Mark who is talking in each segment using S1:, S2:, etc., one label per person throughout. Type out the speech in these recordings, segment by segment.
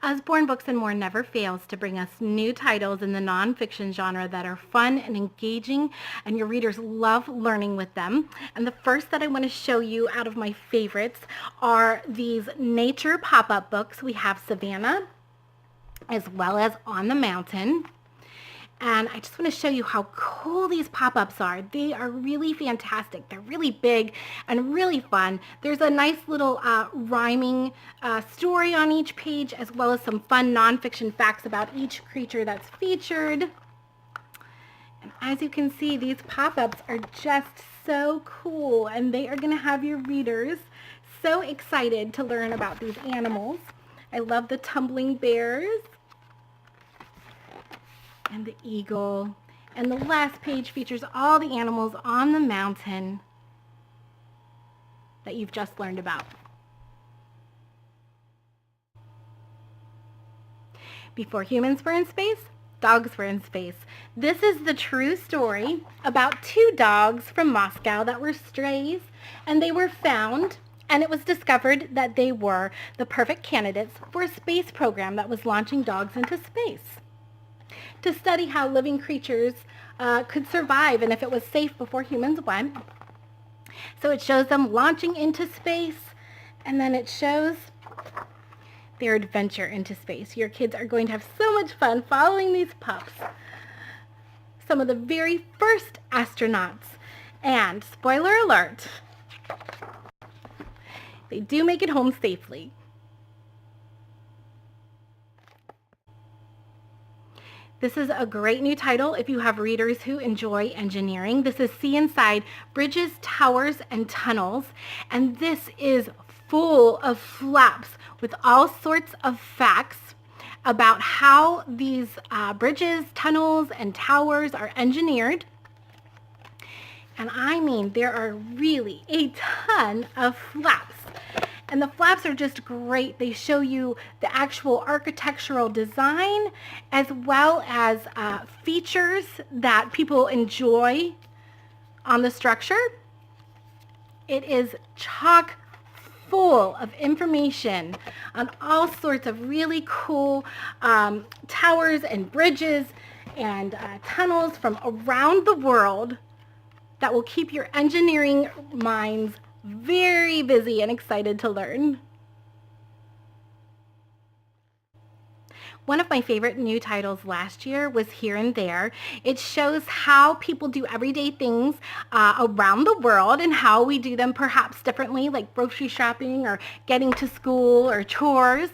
S1: Usborne Books and More never fails to bring us new titles in the nonfiction genre that are fun and engaging, and your readers love learning with them. And the first that I want to show you out of my favorites are these nature pop-up books. We have Savannah as well as On the Mountain. And I just want to show you how cool these pop-ups are. They are really fantastic. They're really big and really fun. There's a nice little rhyming story on each page, as well as some fun nonfiction facts about each creature that's featured. And as you can see, these pop-ups are just so cool, and they are going to have your readers so excited to learn about these animals. I love the tumbling bears and the eagle. And the last page features all the animals on the mountain that you've just learned about. Before humans were in space, dogs were in space. This is the true story about two dogs from Moscow that were strays, and they were found, and it was discovered that they were the perfect candidates for a space program that was launching dogs into space to study how living creatures could survive and if it was safe before humans went. So it shows them launching into space, and then it shows their adventure into space. Your kids are going to have so much fun following these pups. Some of the very first astronauts. And spoiler alert, they do make it home safely. This is a great new title if you have readers who enjoy engineering. This is See Inside Bridges, Towers, and Tunnels. And this is full of flaps with all sorts of facts about how these bridges, tunnels, and towers are engineered. And I mean, there are really a ton of flaps. And the flaps are just great. They show you the actual architectural design as well as features that people enjoy on the structure. It is chock full of information on all sorts of really cool towers and bridges and tunnels from around the world that will keep your engineering minds very busy and excited to learn. One of my favorite new titles last year was Here and There. It shows how people do everyday things around the world and how we do them perhaps differently, like grocery shopping or getting to school or chores.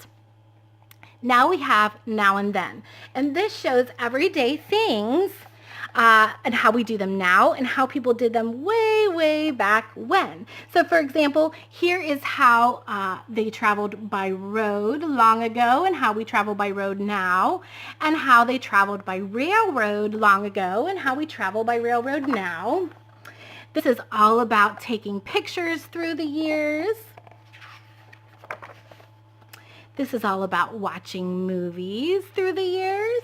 S1: Now we have Now and Then. And this shows everyday things and how we do them now and how people did them way, way back when. So for example, here is how they traveled by road long ago and how we travel by road now, and how they traveled by railroad long ago and how we travel by railroad now. This is all about taking pictures through the years. This is all about watching movies through the years.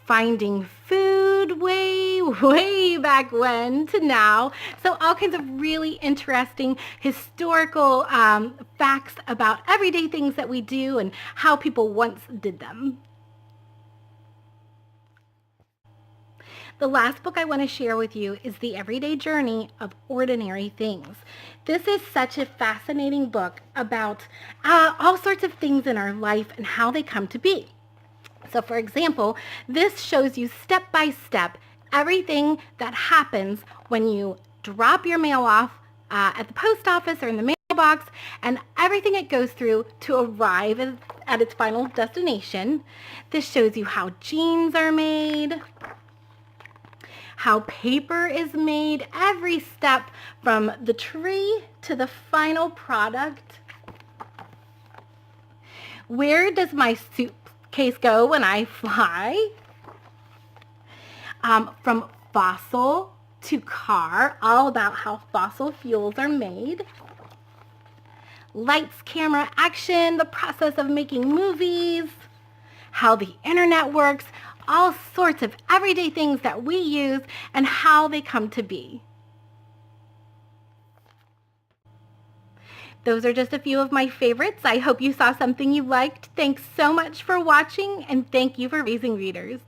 S1: Finding food way, way back when to now. So all kinds of really interesting historical facts about everyday things that we do and how people once did them. The last book I want to share with you is The Everyday Journey of Ordinary Things. This is such a fascinating book about all sorts of things in our life and how they come to be. So for example, this shows you step by step everything that happens when you drop your mail off at the post office or in the mailbox, and everything it goes through to arrive at its final destination. This shows you how jeans are made, how paper is made, every step from the tree to the final product. Where does my suitcase go when I fly? From fossil to car, all about how fossil fuels are made. Lights, camera, action, the process of making movies, how the internet works, all sorts of everyday things that we use and how they come to be. Those are just a few of my favorites. I hope you saw something you liked. Thanks so much for watching, and thank you for raising readers.